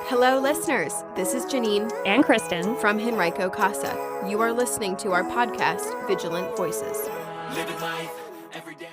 Hello, listeners. This is Janine and Kristen from Henrico CASA. You are listening to our podcast, Vigilant Voices. Living life every day.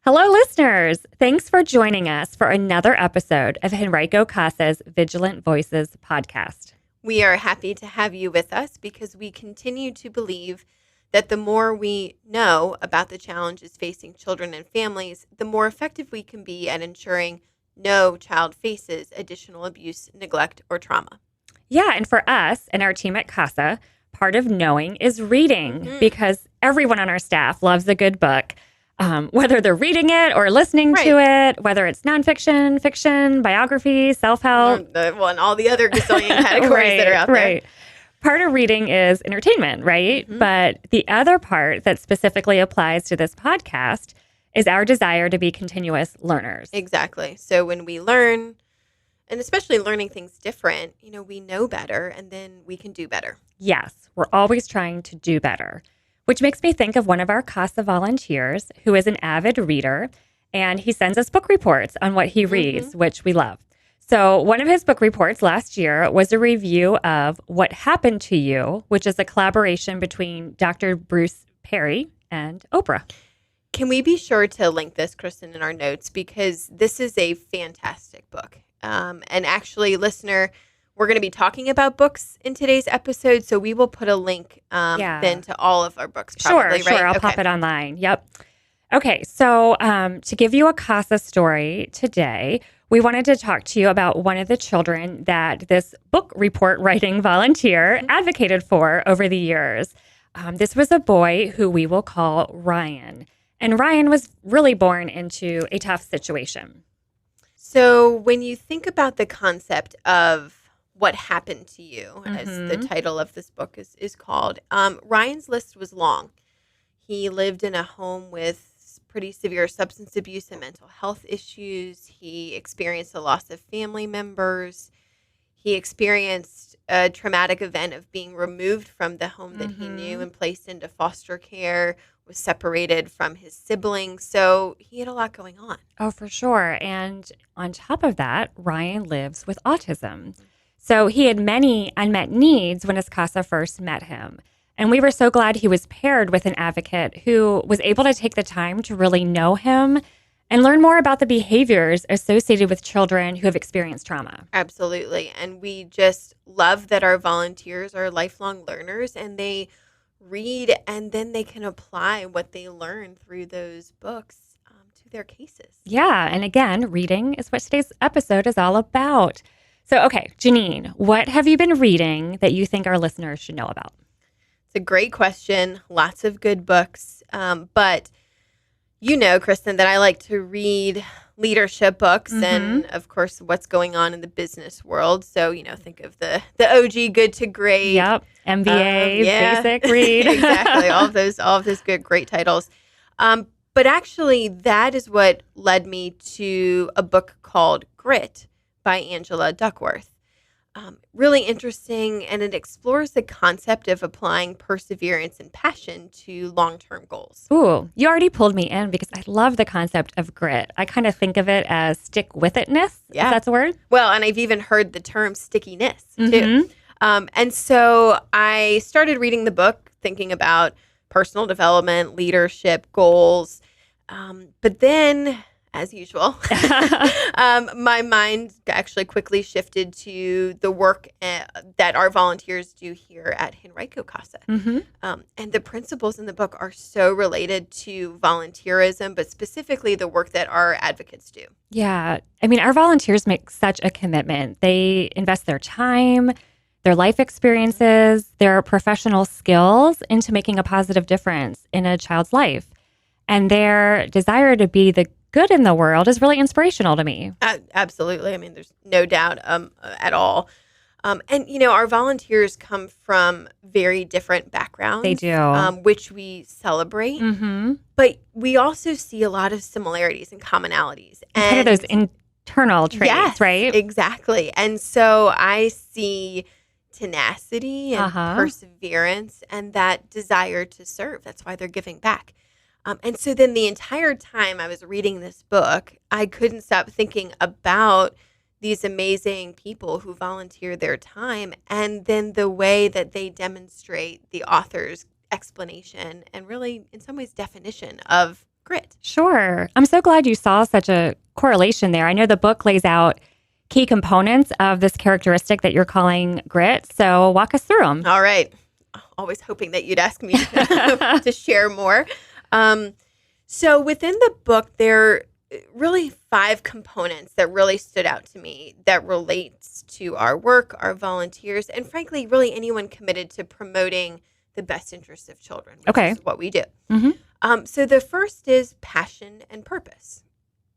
Hello, listeners. Thanks for joining us for another episode of Henrico CASA's Vigilant Voices podcast. We are happy to have you with us because we continue to believe that the more we know about the challenges facing children and families, the more effective we can be at ensuring no child faces additional abuse, neglect, or trauma. Yeah, and for us and our team at CASA, part of knowing is reading because everyone on our staff loves a good book, whether they're reading it or listening to it, whether it's nonfiction, fiction, biography, self-help. And all the other gazillion categories that are out there. Right. Part of reading is entertainment, right? But the other part that specifically applies to this podcast is our desire to be continuous learners. Exactly. So when we learn, and especially learning things different, we know better and then we can do better. Yes, we're always trying to do better, which makes me think of one of our CASA volunteers who is an avid reader, and he sends us book reports on what he reads, which we love. So one of his book reports last year was a review of What Happened to You, which is a collaboration between Dr. Bruce Perry and Oprah. Can we be sure to link this, Kristen, in our notes? Because this is a fantastic book. And actually, listener, we're going to be talking about books in today's episode, so we will put a link then to all of our books, probably, Sure. right? I'll pop it online. Yep. Okay, so to give you a CASA story today, we wanted to talk to you about one of the children that this book report writing volunteer advocated for over the years. This was a boy who we will call Ryan. And Ryan was really born into a tough situation. So when you think about the concept of what happened to you, as the title of this book is called, Ryan's list was long. He lived in a home with pretty severe substance abuse and mental health issues. He experienced the loss of family members. He experienced a traumatic event of being removed from the home that he knew and placed into foster care, was separated from his siblings. So he had a lot going on. Oh, for sure. And on top of that, Ryan lives with autism. So he had many unmet needs when his CASA first met him. And we were so glad he was paired with an advocate who was able to take the time to really know him and learn more about the behaviors associated with children who have experienced trauma. Absolutely. And we just love that our volunteers are lifelong learners and they read and then they can apply what they learn through those books to their cases. Yeah. And again, reading is what today's episode is all about. So, okay, Janine, what have you been reading that you think our listeners should know about? It's a great question. Lots of good books. But you know, Kristen, that I like to read leadership books and, of course, what's going on in the business world. So, think of the OG Good to Great. Yep. MBA, basic read. Exactly. All of those great titles. But actually, that is what led me to a book called Grit by Angela Duckworth. Really interesting, and it explores the concept of applying perseverance and passion to long-term goals. Ooh, you already pulled me in because I love the concept of grit. I kind of think of it as stick-with-itness, if that's a word. Well, and I've even heard the term stickiness, too. And so I started reading the book thinking about personal development, leadership, goals. But then, as usual, my mind actually quickly shifted to the work that our volunteers do here at Henrico CASA. And the principles in the book are so related to volunteerism, but specifically the work that our advocates do. Yeah. I mean, our volunteers make such a commitment. They invest their time, their life experiences, their professional skills into making a positive difference in a child's life. And their desire to be the good in the world is really inspirational to me. Absolutely. I mean, there's no doubt at all. And, our volunteers come from very different backgrounds. They do. Which we celebrate. But we also see a lot of similarities and commonalities. And kind of those internal traits, right? Exactly. And so I see tenacity and perseverance and that desire to serve. That's why they're giving back. And so then the entire time I was reading this book, I couldn't stop thinking about these amazing people who volunteer their time, and then the way that they demonstrate the author's explanation and really, in some ways, definition of grit. Sure. I'm so glad you saw such a correlation there. I know the book lays out key components of this characteristic that you're calling grit. So walk us through them. All right. Always hoping that you'd ask me to share more. So within the book, there are really 5 components that really stood out to me that relates to our work, our volunteers, and frankly, really anyone committed to promoting the best interests of children, which is what we do. So the first is passion and purpose,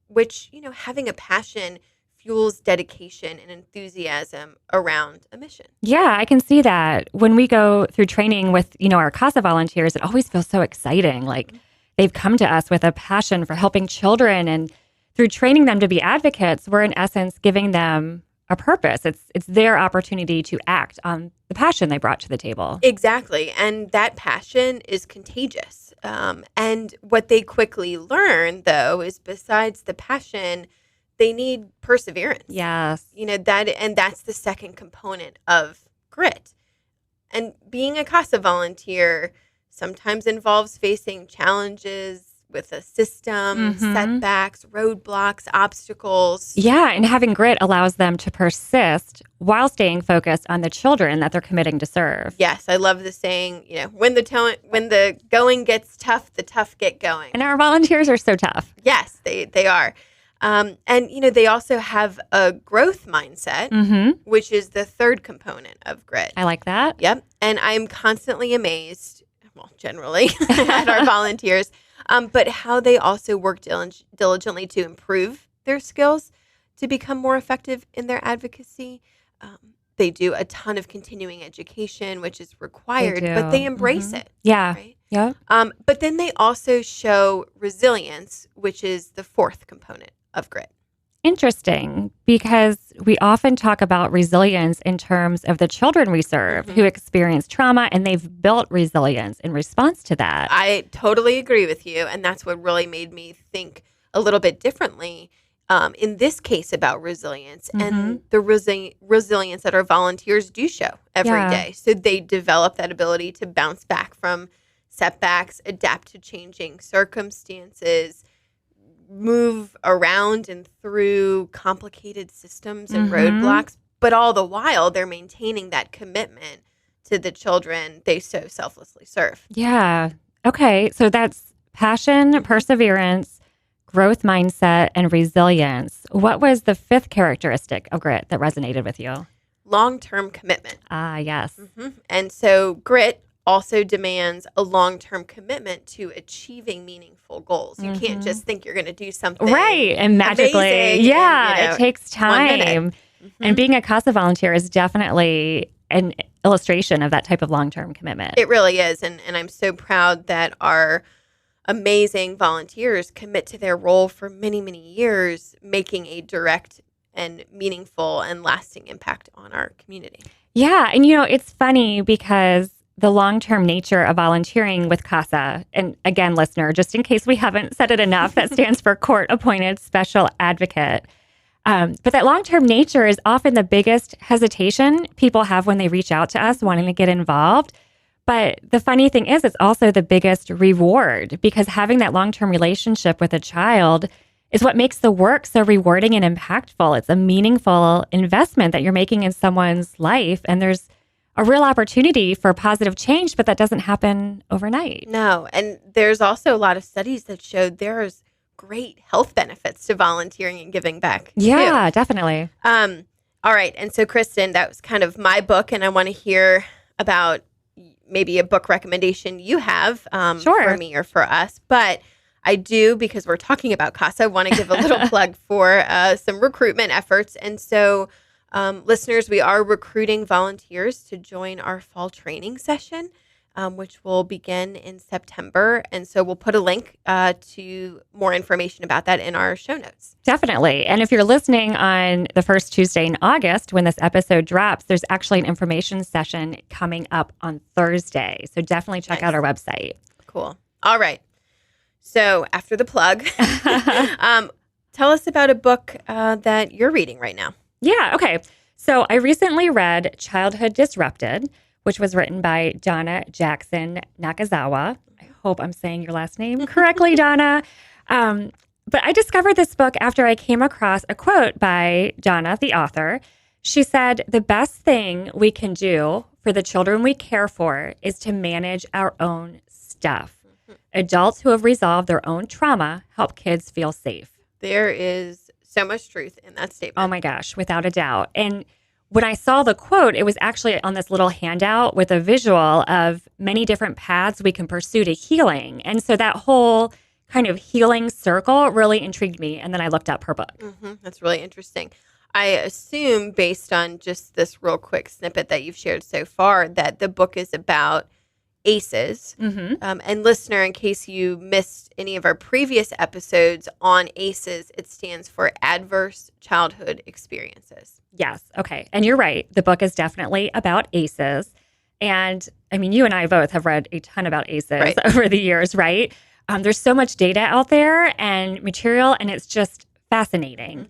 which, having a passion fuels dedication and enthusiasm around a mission. Yeah, I can see that. When we go through training with, our CASA volunteers, it always feels so exciting. Like they've come to us with a passion for helping children, and through training them to be advocates, we're in essence giving them a purpose. It's their opportunity to act on the passion they brought to the table. Exactly. And that passion is contagious. And what they quickly learn, though, is besides the passion, they need perseverance. Yes. That's the second component of grit. And being a CASA volunteer sometimes involves facing challenges with a system, setbacks, roadblocks, obstacles. Yeah, and having grit allows them to persist while staying focused on the children that they're committing to serve. Yes, I love the saying, when the going gets tough, the tough get going. And our volunteers are so tough. Yes, they are. And, they also have a growth mindset, which is the third component of grit. I like that. Yep. And I'm constantly amazed, generally, at our volunteers, but how they also work diligently to improve their skills to become more effective in their advocacy. They do a ton of continuing education, which is required, but they embrace it. Yeah. Right? Yeah. But then they also show resilience, which is the fourth component of grit. Interesting, because we often talk about resilience in terms of the children we serve who experience trauma, and they've built resilience in response to that. I totally agree with you. And that's what really made me think a little bit differently in this case about resilience and the resilience that our volunteers do show every day. So they develop that ability to bounce back from setbacks, adapt to changing circumstances, move around and through complicated systems and roadblocks, but all the while they're maintaining that commitment to the children they so selflessly serve. Yeah. Okay. So that's passion, perseverance, growth mindset, and resilience. What was the fifth characteristic of grit that resonated with you? Long-term commitment. Ah, yes. And so grit also demands a long-term commitment to achieving meaningful goals. You can't just think you're going to do something right and magically. Amazing Yeah, it takes time. And being a CASA volunteer is definitely an illustration of that type of long-term commitment. It really is. And I'm so proud that our amazing volunteers commit to their role for many, many years, making a direct and meaningful and lasting impact on our community. Yeah. And, it's funny because the long-term nature of volunteering with CASA, and again, listener, just in case we haven't said it enough, that stands for Court-Appointed Special Advocate. But that long-term nature is often the biggest hesitation people have when they reach out to us wanting to get involved. But the funny thing is, it's also the biggest reward, because having that long-term relationship with a child is what makes the work so rewarding and impactful. It's a meaningful investment that you're making in someone's life, and there's a real opportunity for positive change, but that doesn't happen overnight. No, and there's also a lot of studies that showed there's great health benefits to volunteering and giving back. Yeah, definitely. All right, and so Kristen, that was kind of my book, and I want to hear about maybe a book recommendation you have for me or for us. But I do, because we're talking about CASA, want to give a little plug for some recruitment efforts. And so listeners, we are recruiting volunteers to join our fall training session, which will begin in September. And so we'll put a link to more information about that in our show notes. Definitely. And if you're listening on the first Tuesday in August, when this episode drops, there's actually an information session coming up on Thursday. So definitely check out our website. Cool. All right. So after the plug, tell us about a book that you're reading right now. Yeah. Okay. So I recently read Childhood Disrupted, which was written by Donna Jackson Nakazawa. I hope I'm saying your last name correctly, Donna. Um, but I discovered this book after I came across a quote by Donna, the author. She said, "The best thing we can do for the children we care for is to manage our own stuff. Adults who have resolved their own trauma help kids feel safe." There is so much truth in that statement. Oh my gosh, without a doubt. And when I saw the quote, it was actually on this little handout with a visual of many different paths we can pursue to healing. And so that whole kind of healing circle really intrigued me. And then I looked up her book. That's really interesting. I assume, based on just this real quick snippet that you've shared so far, that the book is about ACEs. And listener, in case you missed any of our previous episodes on ACEs, it stands for Adverse Childhood Experiences. Yes. Okay. And you're right. The book is definitely about ACEs. And I mean, you and I both have read a ton about ACEs over the years, right? There's so much data out there and material, and it's just fascinating.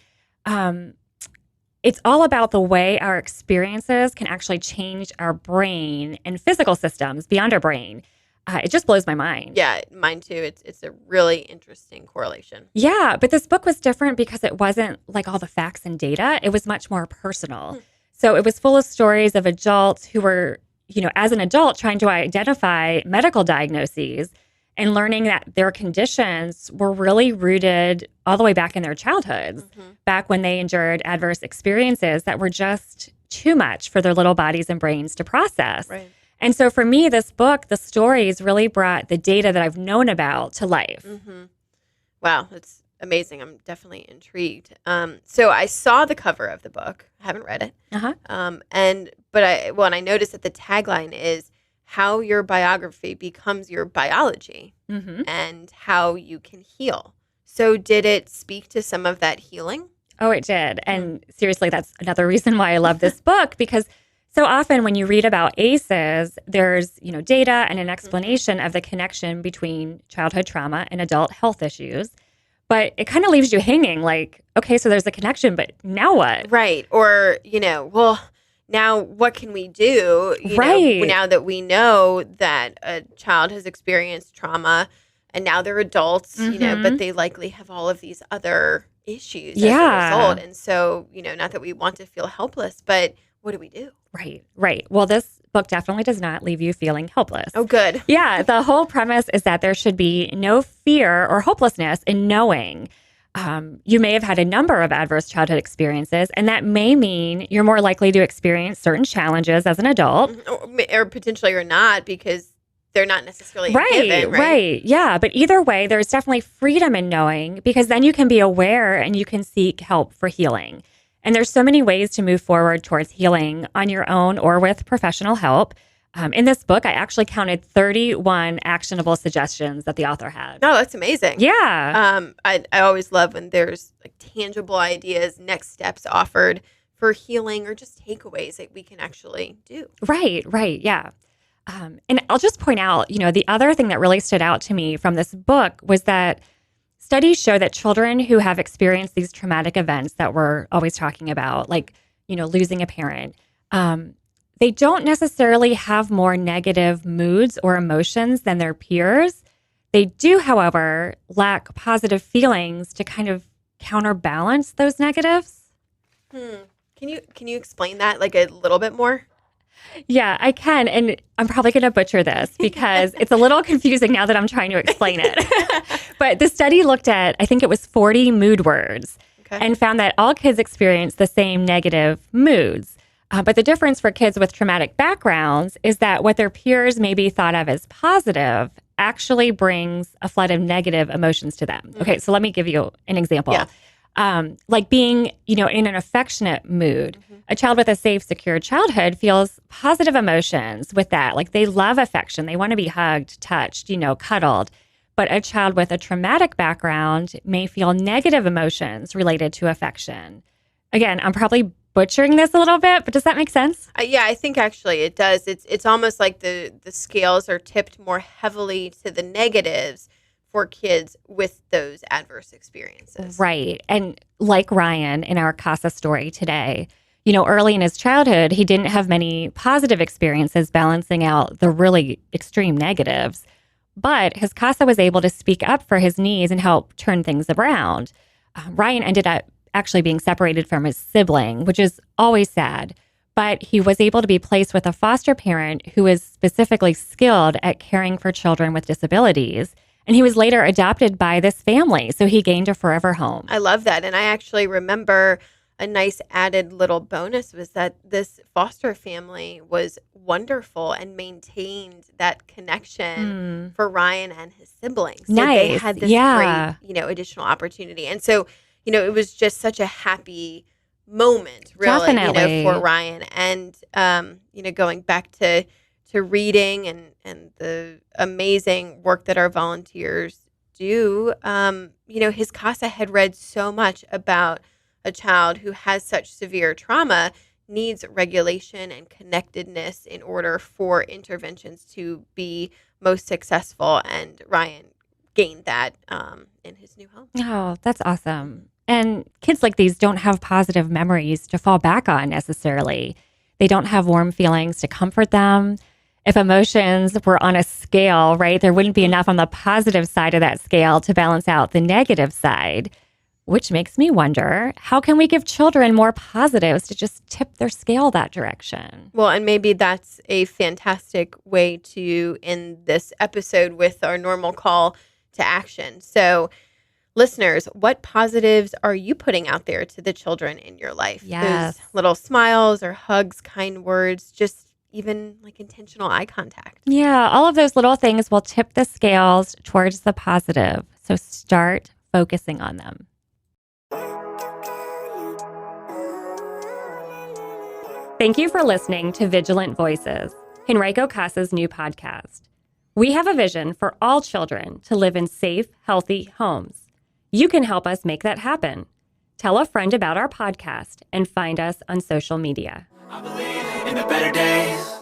It's all about the way our experiences can actually change our brain and physical systems beyond our brain. It just blows my mind. Yeah, mine too. It's a really interesting correlation. Yeah, but this book was different because it wasn't like all the facts and data. It was much more personal. So it was full of stories of adults who were, as an adult trying to identify medical diagnoses and learning that their conditions were really rooted all the way back in their childhoods, back when they endured adverse experiences that were just too much for their little bodies and brains to process. Right. And so for me, this book, the stories really brought the data that I've known about to life. Wow, that's amazing. I'm definitely intrigued. So I saw the cover of the book. I haven't read it. But I noticed that the tagline is how your biography becomes your biology and how you can heal. So did it speak to some of that healing? Oh, it did. And seriously, that's another reason why I love this book, because so often when you read about ACEs, there's, data and an explanation of the connection between childhood trauma and adult health issues. But it kind of leaves you hanging like, okay, so there's a connection, but now what? Right. Or, now what can we do? Now that we know that a child has experienced trauma and now they're adults, but they likely have all of these other issues as a result. And so, not that we want to feel helpless, but what do we do? Right. Well, this book definitely does not leave you feeling helpless. Oh, good. Yeah. The whole premise is that there should be no fear or hopelessness in knowing you may have had a number of adverse childhood experiences, and that may mean you're more likely to experience certain challenges as an adult. Or potentially you're not, because they're not necessarily a given, right? Yeah. But either way, there's definitely freedom in knowing, because then you can be aware and you can seek help for healing. And there's so many ways to move forward towards healing on your own or with professional help. In this book, I actually counted 31 actionable suggestions that the author had. Oh, that's amazing. Yeah. I always love when there's like tangible ideas, next steps offered for healing, or just takeaways that we can actually do. Right. Yeah. And I'll just point out, the other thing that really stood out to me from this book was that studies show that children who have experienced these traumatic events that we're always talking about, like, losing a parent, they don't necessarily have more negative moods or emotions than their peers. They do, however, lack positive feelings to kind of counterbalance those negatives. Can you explain that like a little bit more? Yeah, I can. And I'm probably going to butcher this because it's a little confusing now that I'm trying to explain it. But the study looked at, I think it was 40 mood words, and found that all kids experience the same negative moods. But the difference for kids with traumatic backgrounds is that what their peers maybe thought of as positive actually brings a flood of negative emotions to them. Okay, so let me give you an example. Like being, in an affectionate mood. A child with a safe, secure childhood feels positive emotions with that. Like they love affection. They want to be hugged, touched, cuddled. But a child with a traumatic background may feel negative emotions related to affection. Again, I'm probably butchering this a little bit, but does that make sense? Yeah, I think actually it does. It's almost like the scales are tipped more heavily to the negatives for kids with those adverse experiences. Right. And like Ryan in our CASA story today, early in his childhood, he didn't have many positive experiences balancing out the really extreme negatives. But his CASA was able to speak up for his needs and help turn things around. Ryan ended up actually being separated from his sibling, which is always sad. But he was able to be placed with a foster parent who is specifically skilled at caring for children with disabilities. And he was later adopted by this family, so he gained a forever home. I love that. And I actually remember a nice added little bonus was that this foster family was wonderful and maintained that connection for Ryan and his siblings. So they had this great, additional opportunity. And so, it was just such a happy moment, really, for Ryan. And, going back to reading and the amazing work that our volunteers do, his CASA had read so much about a child who has such severe trauma needs regulation and connectedness in order for interventions to be most successful. And Ryan gained that in his new home. Oh, that's awesome. And kids like these don't have positive memories to fall back on necessarily. They don't have warm feelings to comfort them. If emotions were on a scale, right, there wouldn't be enough on the positive side of that scale to balance out the negative side. Which makes me wonder, how can we give children more positives to just tip their scale that direction? Well, and maybe that's a fantastic way to end this episode with our normal call to action. So, listeners, what positives are you putting out there to the children in your life? Yes. Those little smiles or hugs, kind words, just even like intentional eye contact. Yeah, all of those little things will tip the scales towards the positive. So start focusing on them. Thank you for listening to Vigilant Voices, Henrico CASA's new podcast. We have a vision for all children to live in safe, healthy homes. You can help us make that happen. Tell a friend about our podcast and find us on social media. I believe in the better days.